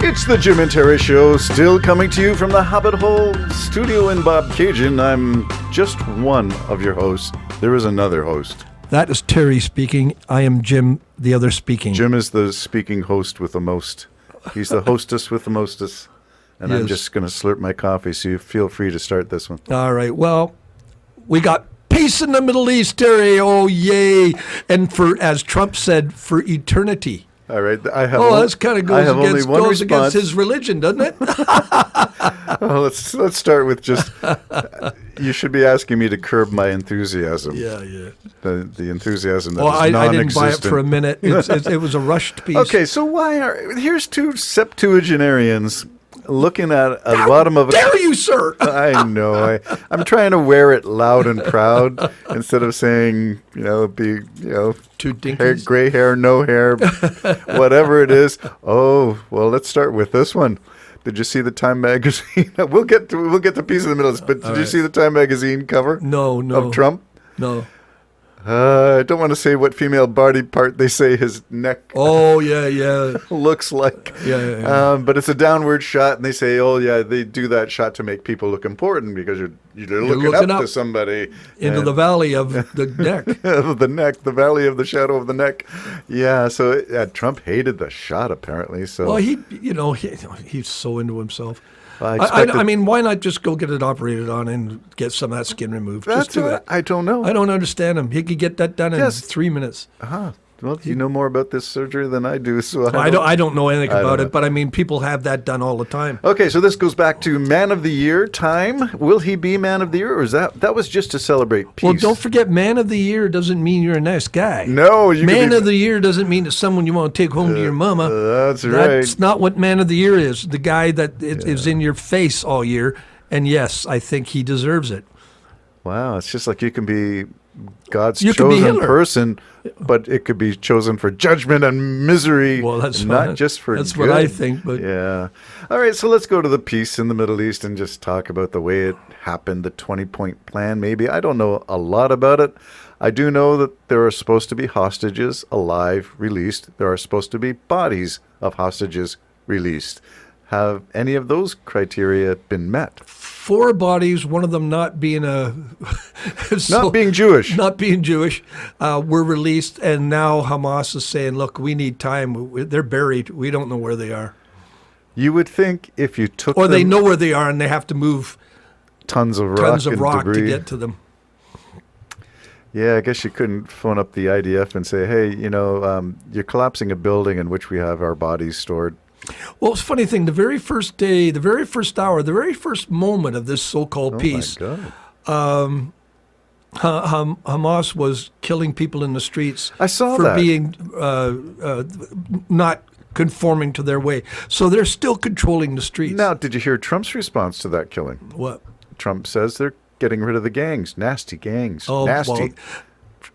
It's the Jim and Terry Show, still coming to you from the Hobbit Hole studio in Bobcaygeon. I'm just one of your hosts. There is another host. That is Terry speaking. I am Jim, the other speaking. Jim is the speaking host with the most. He's the hostess with the mostest. And Yes. I'm just going to slurp my coffee, so you feel free to start this one. All right. Well, we got peace in the Middle East, Terry. Oh, yay. And as Trump said, for eternity. All right. I have That's kind of goes against his religion, doesn't it? Well, let's start with just, you should be asking me to curb my enthusiasm. Yeah. The enthusiasm that Well, is I didn't buy it non-existent. for a minute. It was a rushed piece. Okay, so here's two Septuagenarians looking at the bottom of a... Dare you, sir? I know. I'm trying to wear it loud and proud instead of saying, Two dinkies. gray hair, no hair, whatever it is. Oh, well, let's start with this one. Did you see the Time magazine? we'll get to peace in the middle, but did you see the Time magazine cover? No. Of Trump? No. I don't want to say what female body part they say his neck Oh, yeah. looks like. Yeah. But it's a downward shot, and they say, oh, yeah, they do that shot to make people look important because you're looking up to somebody. Into the valley of the neck. Of the neck, the valley of the shadow of the neck. Yeah, so Trump hated the shot, apparently. So Well, he's so into himself. I mean, why not just go get it operated on and get some of that skin removed? that's Just do it. I don't know. I don't understand him. He could get that done in Yes. 3 minutes. Well, you know more about this surgery than I do, so I don't know anything I don't about know. it, but I mean, people have that done all the time. Okay, so this goes back to Man of the Year time. Will he be Man of the Year, or is that was just to celebrate peace? Well, don't forget, Man of the Year doesn't mean you're a nice guy. No, you Man could be, of the Year doesn't mean it's someone you want to take home to your mama. That's right. That's not what Man of the Year is. The guy that is in your face all year. And yes, I think he deserves it. Wow, it's just like you can be God's You could be chosen Hitler. person, but it could be chosen for judgment and misery, Well, that's not fine. just for That's good. what I think. But Yeah. All right, so let's go to the peace in the Middle East and just talk about the way it happened, the 20-point plan maybe. I don't know a lot about it. I do know that there are supposed to be hostages alive released. There are supposed to be bodies of hostages released. Have any of those criteria been met? 4 bodies, one of them not being Not being Jewish. not being Jewish, were released, and now Hamas is saying, "Look, we need time. They're buried. We don't know where they are, You would think if you took or they them know where they are, and they have to move tons of tons rock of and rock debris. to get to them." Yeah, I guess you couldn't phone up the IDF and say, hey, you're collapsing a building in which we have our bodies stored. Well, it's a funny thing. The very first day, the very first hour, the very first moment of this so-called peace, Oh, my God. Hamas was killing people in the streets I saw for that. being not conforming to their way. So they're still controlling the streets. Now, did you hear Trump's response to that killing? What? Trump says they're getting rid of the gangs. Nasty gangs. Oh, Nasty. well,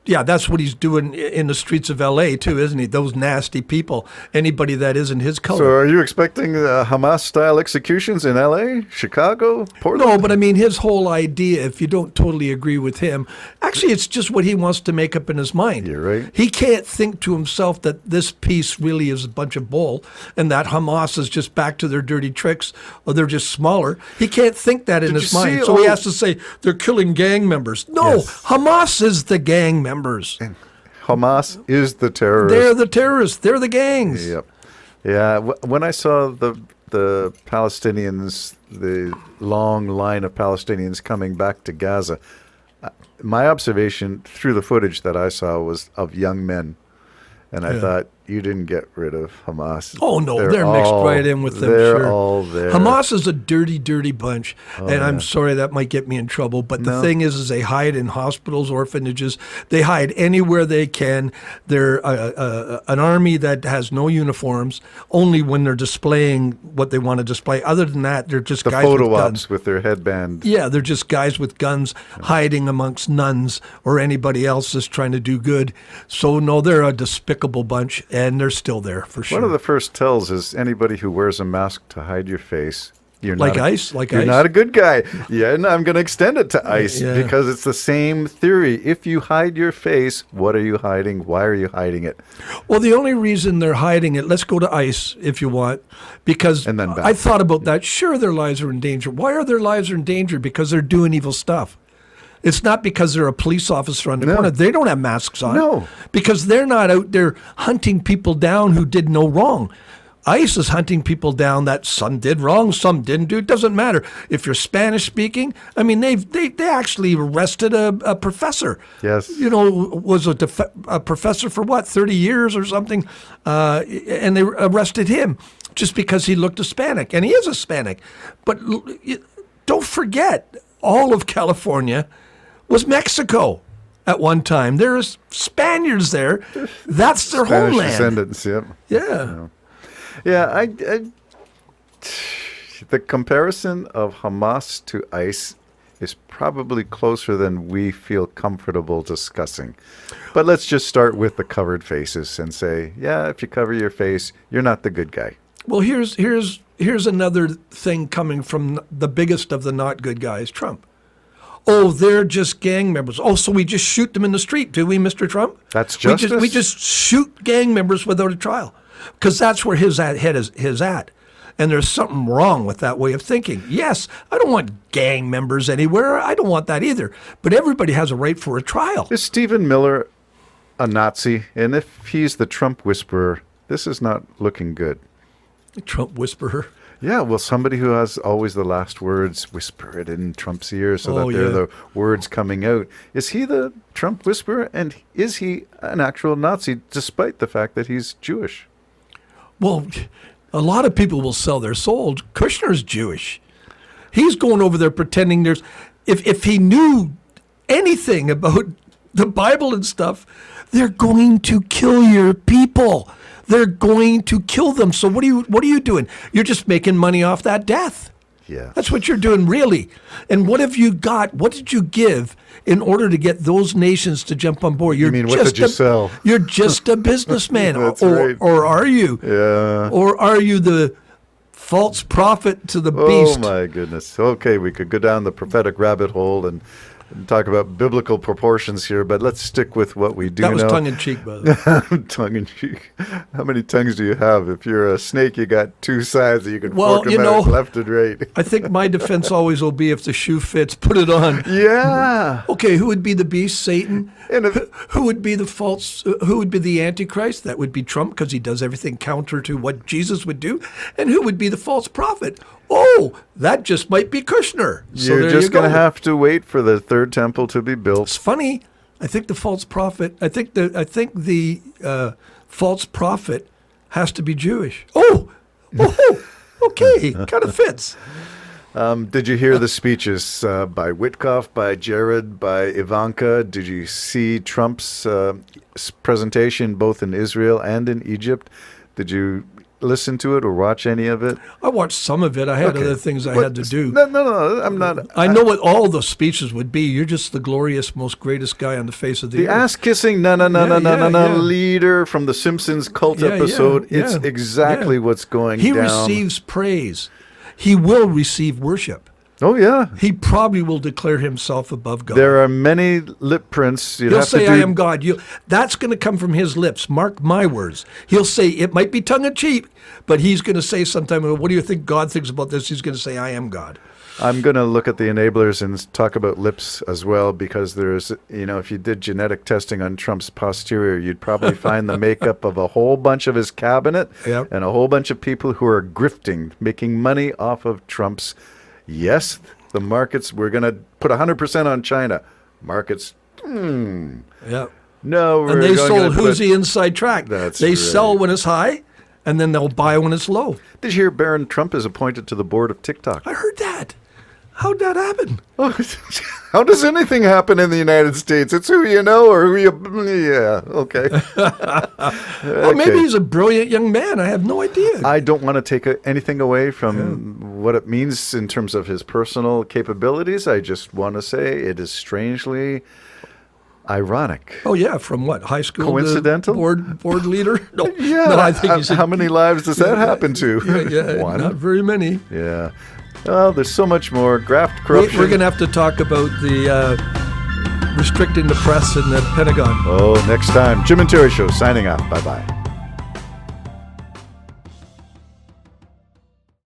yeah, that's what he's doing in the streets of L.A. too, isn't he? Those nasty people. Anybody that isn't his color. So are you expecting Hamas-style executions in L.A., Chicago, Portland? No, but I mean, his whole idea, if you don't totally agree with him, actually, it's just what he wants to make up in his mind. You're right. He can't think to himself that this peace really is a bunch of bull and that Hamas is just back to their dirty tricks or they're just smaller. He can't think that in Did his you mind. see So he all- has to say, they're killing gang members. No, Yes. Hamas is the gang members. Hamas is the terrorist. They're the terrorists. They're the gangs. Yep. Yeah. When I saw the Palestinians, the long line of Palestinians coming back to Gaza, my observation through the footage that I saw was of young men, and I thought, you didn't get rid of Hamas. Oh, no, they're mixed right in with them, They're sure. all there. Hamas is a dirty, dirty bunch, and I'm sorry that might get me in trouble. But the thing is they hide in hospitals, orphanages. They hide anywhere they can. They're an army that has no uniforms, only when they're displaying what they want to display. Other than that, they're just the guys photo with ops guns. with their headband. Yeah, they're just guys with guns hiding amongst nuns or anybody else that's trying to do good. So, no, they're a despicable bunch, and they're still there for sure. One of the first tells is anybody who wears a mask to hide your face you're Like not ice? Like you're ice? not a good guy. Yeah, and I'm going to extend it to ice Yeah. because it's the same theory. If you hide your face, what are you hiding? Why are you hiding it? Well, the only reason they're hiding it, let's go to ice if you want, because And then back. I thought about that. Sure, their lives are in danger. Why are their lives in danger? Because they're doing evil stuff. It's not because they're a police officer on the No. corner. They don't have masks on. No. Because they're not out there hunting people down who did no wrong. ICE is hunting people down that some did wrong, some didn't do. It doesn't matter. If you're Spanish speaking, I mean, they actually arrested a professor. Yes. You know, was a professor for what, 30 years or something? And they arrested him just because he looked Hispanic. And he is Hispanic. But don't forget, all of California was Mexico at one time. There are Spaniards there. That's their Spanish homeland. descendants, yep. Yeah. Yeah, the comparison of Hamas to ICE is probably closer than we feel comfortable discussing. But let's just start with the covered faces and say, yeah, if you cover your face, you're not the good guy. Well, here's another thing coming from the biggest of the not good guys, Trump. Oh, they're just gang members. Oh, so we just shoot them in the street, do we, Mr. Trump? That's justice? We just shoot gang members without a trial, because that's where his head is at. And there's something wrong with that way of thinking. Yes, I don't want gang members anywhere. I don't want that either. But everybody has a right for a trial. Is Stephen Miller a Nazi? And if he's the Trump whisperer, this is not looking good. Trump whisperer. Yeah, well, somebody who has always the last words, whisper it in Trump's ear so that they're the words coming out. Is he the Trump whisperer? And is he an actual Nazi, despite the fact that he's Jewish? Well, a lot of people will sell their soul. Kushner's Jewish. He's going over there pretending there's... If he knew anything about the Bible and stuff, they're going to kill your people. They're going to kill them. So what are you doing? You're just making money off that death. Yeah. That's what you're doing, really. And what have you got? What did you give in order to get those nations to jump on board? You mean, what did you sell? You're just a businessman. That's or, right. or are you? Yeah. Or are you the false prophet to the Oh, beast? my goodness. Okay, we could go down the prophetic rabbit hole and talk about biblical proportions here, but let's stick with what we do know. That was tongue-in-cheek, by the way. Tongue-in-cheek. How many tongues do you have? If you're a snake, you got two sides that you can Well, fork you them know, out left and right. I think my defense always will be if the shoe fits, put it on. Yeah. Okay, who would be the beast? Satan. And if, Who would be the false? Who would be the Antichrist? That would be Trump, because he does everything counter to what Jesus would do. And who would be the false prophet? Oh, that just might be Kushner. So you're there just you go. going to have to wait for the third temple to be It's built. funny. I think the false prophet. I think the false prophet has to be Jewish. Oh, okay, kind of fits. Did you hear the speeches by Witkoff, by Jared, by Ivanka? Did you see Trump's presentation both in Israel and in Egypt? Did you listen to it or watch any of it? I watched some of it. I had Okay. other things I What- had to do. No, I'm not. I know what all the speeches would be. You're just the glorious, most greatest guy on the face of the The earth. ass-kissing, Yeah, leader from the Simpsons cult episode. It's exactly what's going He down. receives praise. He will receive worship. Oh, yeah. He probably will declare himself above God. There are many lip prints. You'd He'll have say, to do, I am God. That's going to come from his lips. Mark my words. He'll say, it might be tongue-in-cheek, but he's going to say sometime, what do you think God thinks about this? He's going to say, I am God. I'm going to look at the enablers and talk about lips as well, because there's, if you did genetic testing on Trump's posterior, you'd probably find the makeup of a whole bunch of his cabinet Yep. and a whole bunch of people who are grifting, making money off of Trump's. Yes, the markets, we're going to put 100% on China. Markets, Yeah. no, we're And they going sold to Who's put, the Inside Track. That's they right. sell when it's high, and then they'll buy when it's low. Did you hear Barron Trump is appointed to the board of TikTok? I heard that. How'd that happen? How does anything happen in the United States? It's who you know or who you... Yeah, okay. Well, maybe he's a brilliant young man. I have no idea. I don't want to take anything away from what it means in terms of his personal capabilities. I just want to say it is strangely ironic. Oh yeah, from what, high school? to Coincidental? board leader? No, Yeah, no, I think he's how many lives does that happen to? Yeah, One. not very many. Yeah. Well, there's so much more. Graft We're corruption. going to have to talk about the restricting the press in the Pentagon. Oh, next time. Jim and Terry Show signing off. Bye-bye.